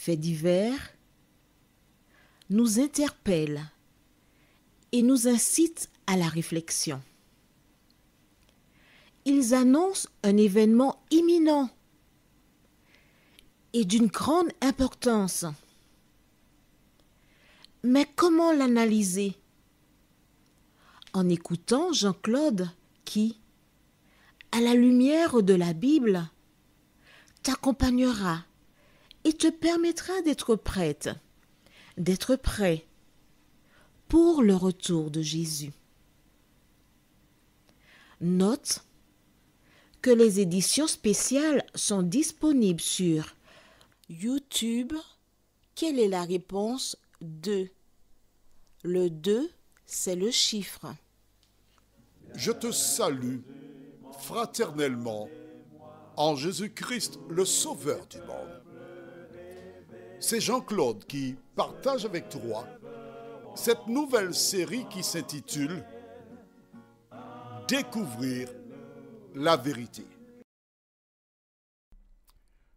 faits divers nous interpellent et nous incitent à la réflexion. Ils annoncent un événement imminent et d'une grande importance. Mais comment l'analyser? En écoutant Jean-Claude qui, à la lumière de la Bible, t'accompagnera et te permettra d'être prête, d'être prêt pour le retour de Jésus. Note que les éditions spéciales sont disponibles sur YouTube. Quelle est la réponse 2? Le 2, c'est le chiffre. Je te salue fraternellement en Jésus-Christ, le Sauveur du monde. C'est Jean-Claude qui partage avec toi cette nouvelle série qui s'intitule « Découvrir la vérité ».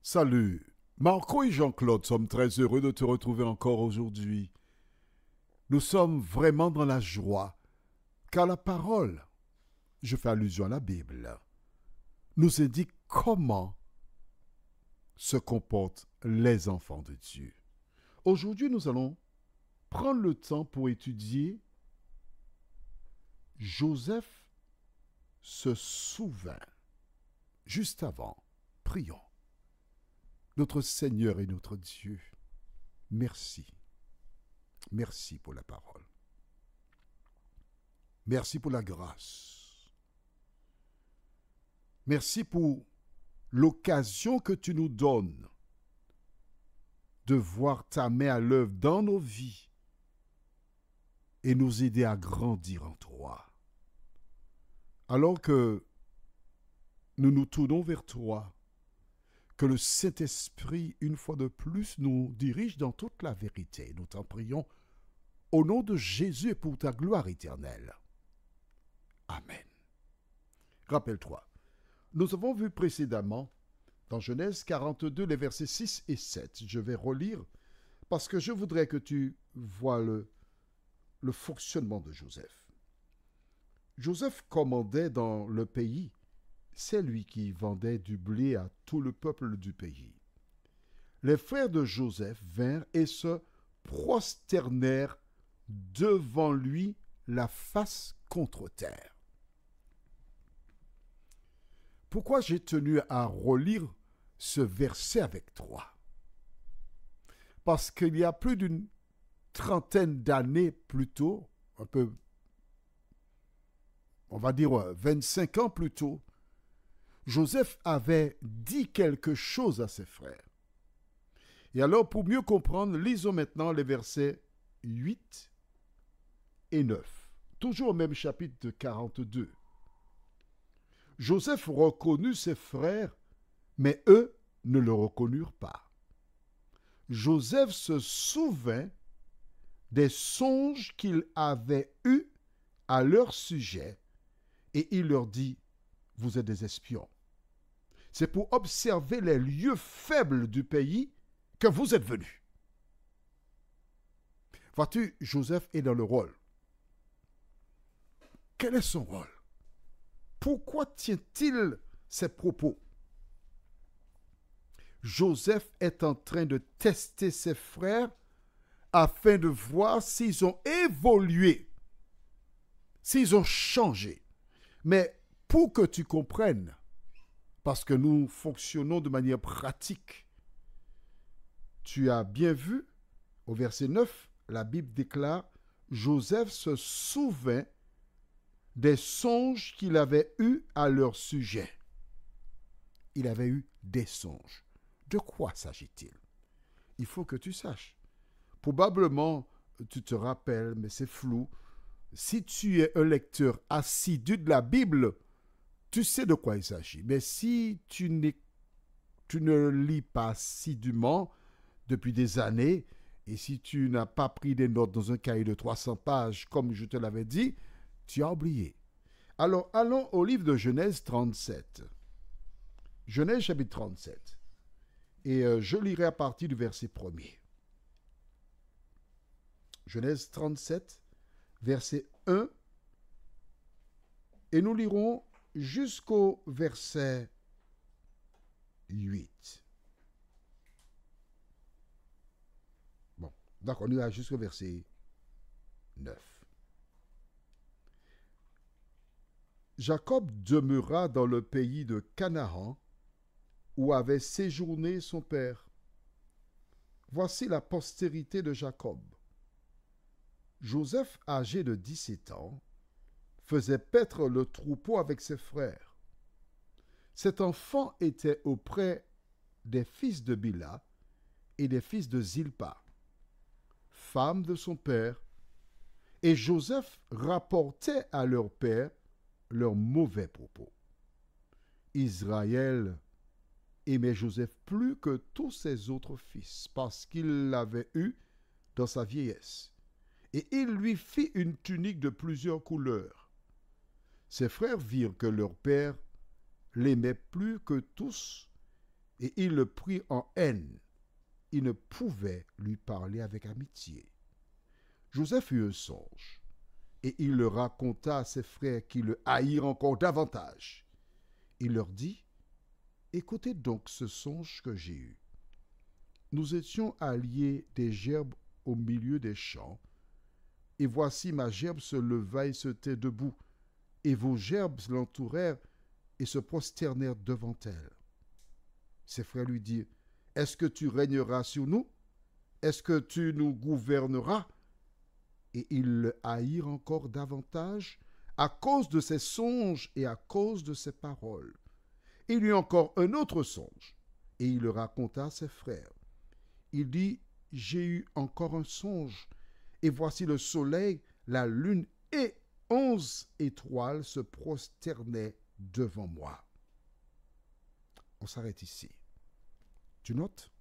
Salut, Marco et Jean-Claude sommes très heureux de te retrouver encore aujourd'hui. Nous sommes vraiment dans la joie, car la parole, je fais allusion à la Bible, nous indique comment se comportent les enfants de Dieu. Aujourd'hui, nous allons prendre le temps pour étudier Joseph se souvint. Juste avant, prions. Notre Seigneur et notre Dieu, merci. Merci pour la parole. Merci pour la grâce. Merci pour l'occasion que tu nous donnes de voir ta main à l'œuvre dans nos vies et nous aider à grandir en toi. Alors que nous nous tournons vers toi, que le Saint-Esprit, une fois de plus, nous dirige dans toute la vérité. Nous t'en prions au nom de Jésus et pour ta gloire éternelle. Amen. Rappelle-toi, nous avons vu précédemment, dans Genèse 42, les versets 6 et 7. Je vais relire parce que je voudrais que tu vois le fonctionnement de Joseph. Joseph commandait dans le pays. C'est lui qui vendait du blé à tout le peuple du pays. Les frères de Joseph vinrent et se prosternèrent devant lui la face contre terre. Pourquoi j'ai tenu à relire ce verset avec toi? Parce qu'il y a plus d'une trentaine d'années plus tôt, un peu, on va dire 25 ans plus tôt, Joseph avait dit quelque chose à ses frères. Et alors, pour mieux comprendre, lisons maintenant les versets 8 et 9, toujours au même chapitre de 42. Joseph reconnut ses frères, mais eux ne le reconnurent pas. Joseph se souvint des songes qu'il avait eus à leur sujet, et il leur dit: vous êtes des espions. C'est pour observer les lieux faibles du pays que vous êtes venus. Vois-tu, Joseph est dans le rôle. Quel est son rôle? Pourquoi tient-il ces propos? Joseph est en train de tester ses frères afin de voir s'ils ont évolué, s'ils ont changé. Mais pour que tu comprennes, parce que nous fonctionnons de manière pratique, tu as bien vu, au verset 9, la Bible déclare: Joseph se souvint des songes qu'il avait eus à leur sujet. Il avait eu des songes. De quoi s'agit-il? Il faut que tu saches. Probablement, tu te rappelles, mais c'est flou. Si tu es un lecteur assidu de la Bible, tu sais de quoi il s'agit. Mais si tu ne lis pas assidûment depuis des années, et si tu n'as pas pris des notes dans un cahier de 300 pages, comme je te l'avais dit, tu as oublié. Alors, allons au livre de Genèse 37. Genèse chapitre 37. Et je lirai à partir du verset 1er. Genèse 37, verset 1. Et nous lirons jusqu'au verset 8. Bon, d'accord, on ira jusqu'au verset 9. Jacob demeura dans le pays de Canaan, où avait séjourné son père. Voici la postérité de Jacob. Joseph, âgé de 17 ans, faisait paître le troupeau avec ses frères. Cet enfant était auprès des fils de Bila et des fils de Zilpa, femme de son père, et Joseph rapportait à leur père leurs mauvais propos. Israël aimait Joseph plus que tous ses autres fils, parce qu'il l'avait eu dans sa vieillesse. Et il lui fit une tunique de plusieurs couleurs. Ses frères virent que leur père l'aimait plus que tous, et il le prit en haine. Il ne pouvait lui parler avec amitié. Joseph eut un songe, et il le raconta à ses frères qui le haïrent encore davantage. Il leur dit, « Écoutez donc ce songe que j'ai eu. Nous étions alliés des gerbes au milieu des champs, et voici ma gerbe se leva et se tait debout, et vos gerbes l'entourèrent et se prosternèrent devant elle. » Ses frères lui dirent, « Est-ce que tu régneras sur nous? Est-ce que tu nous gouverneras? » Et ils le haïrent encore davantage à cause de ses songes et à cause de ses paroles. Il eut encore un autre songe, et il le raconta à ses frères. Il dit, « J'ai eu encore un songe, et voici le soleil, la lune et 11 étoiles se prosternaient devant moi. » On s'arrête ici. Tu notes?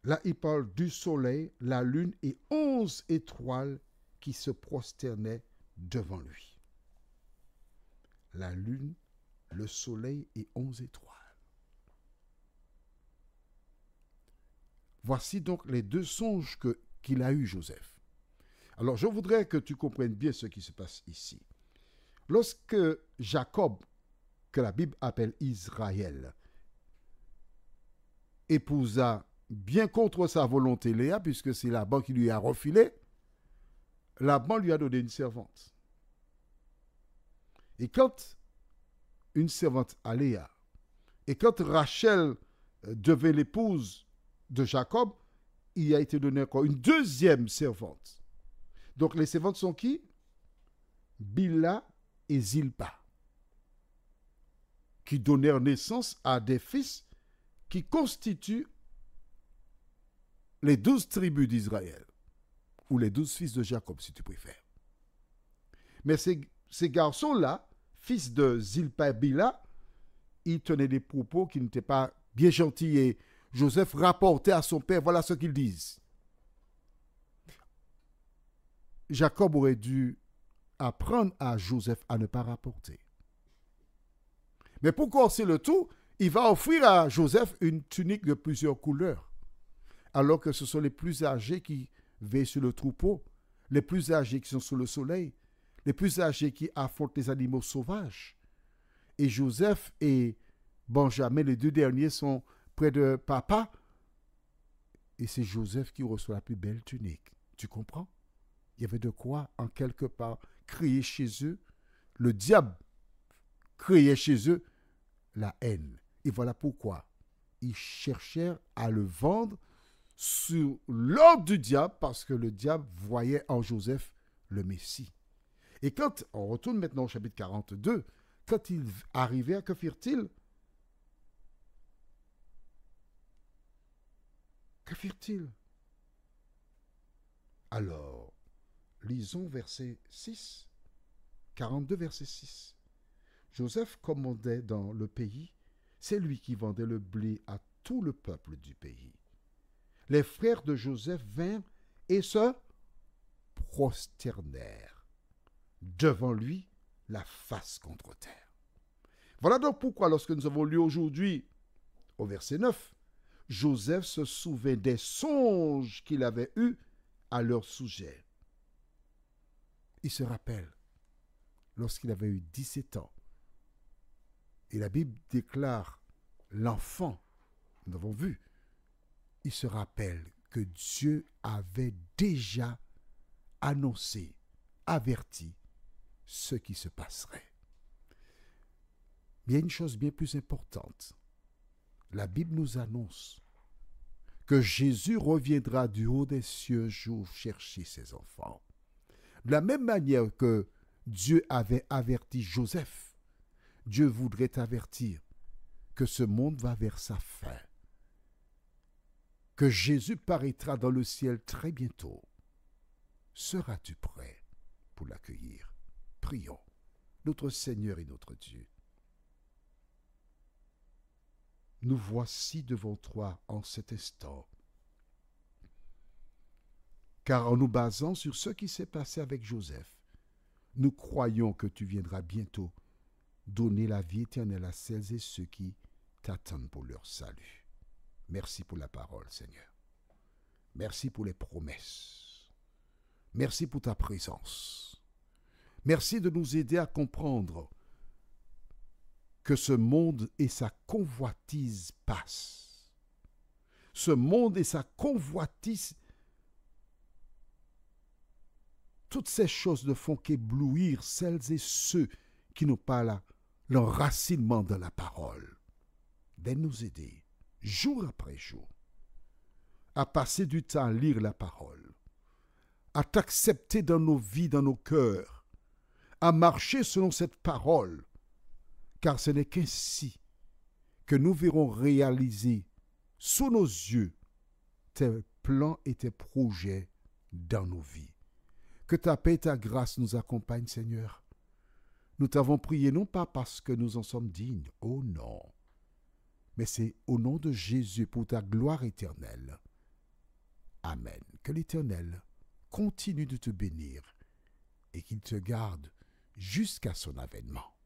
Là, il parle du soleil, la lune et 11 étoiles qui se prosternaient devant lui. La lune, le soleil et 11 étoiles. Voici donc les deux songes qu'il a eus, Joseph. Alors, je voudrais que tu comprennes bien ce qui se passe ici. Lorsque Jacob, que la Bible appelle Israël, épousa bien contre sa volonté Léa, puisque c'est Laban qui lui a refilé, Laban lui a donné une servante. Et quand une servante à Léa, et quand Rachel devait l'épouse de Jacob, il a été donné encore une deuxième servante. Donc les servantes sont qui? Bila et Zilpa, qui donnèrent naissance à des fils qui constituent les 12 tribus d'Israël, ou les 12 fils de Jacob, si tu préfères. Mais ces garçons-là, fils de Zilpa et Bila, ils tenaient des propos qui n'étaient pas bien gentils, et Joseph rapportait à son père, voilà ce qu'ils disent. Jacob aurait dû apprendre à Joseph à ne pas rapporter. Mais pour corser le tout, il va offrir à Joseph une tunique de plusieurs couleurs, alors que ce sont les plus âgés qui veillent sur le troupeau, les plus âgés qui sont sous le soleil, les plus âgés qui affrontent les animaux sauvages. Et Joseph et Benjamin, les deux derniers, sont près de papa, et c'est Joseph qui reçoit la plus belle tunique. Tu comprends? Il y avait de quoi, en quelque part, créer chez eux. Le diable créait chez eux la haine. Et voilà pourquoi ils cherchèrent à le vendre sur l'ordre du diable, parce que le diable voyait en Joseph le Messie. Et quand on retourne maintenant au chapitre 42, quand ils arrivèrent, que firent-ils? Que firent-ils? Alors, lisons verset 6, 42 verset 6. Joseph commandait dans le pays, c'est lui qui vendait le blé à tout le peuple du pays. Les frères de Joseph vinrent et se prosternèrent devant lui, la face contre terre. Voilà donc pourquoi, lorsque nous avons lu aujourd'hui, au verset 9, Joseph se souvint des songes qu'il avait eus à leur sujet. Il se rappelle, lorsqu'il avait eu 17 ans, et la Bible déclare l'enfant, nous l'avons vu, il se rappelle que Dieu avait déjà annoncé, averti ce qui se passerait. Mais il y a une chose bien plus importante. La Bible nous annonce que Jésus reviendra du haut des cieux un jour chercher ses enfants. De la même manière que Dieu avait averti Joseph, Dieu voudrait t'avertir que ce monde va vers sa fin, que Jésus paraîtra dans le ciel très bientôt. Seras-tu prêt pour l'accueillir? Prions, notre Seigneur et notre Dieu. Nous voici devant toi en cet instant, car en nous basant sur ce qui s'est passé avec Joseph, nous croyons que tu viendras bientôt donner la vie éternelle à celles et ceux qui t'attendent pour leur salut. Merci pour la parole, Seigneur. Merci pour les promesses. Merci pour ta présence. Merci de nous aider à comprendre que ce monde et sa convoitise passent. Ce monde et sa convoitise, toutes ces choses ne font qu'éblouir celles et ceux qui n'ont pas l'enracinement de la parole. Viens nous aider, jour après jour, à passer du temps à lire la parole, à t'accepter dans nos vies, dans nos cœurs, à marcher selon cette parole, car ce n'est qu'ainsi que nous verrons réaliser sous nos yeux tes plans et tes projets dans nos vies. Que ta paix et ta grâce nous accompagnent, Seigneur. Nous t'avons prié non pas parce que nous en sommes dignes, oh non, mais c'est au nom de Jésus pour ta gloire éternelle. Amen. Que l'Éternel continue de te bénir et qu'il te garde jusqu'à son avènement.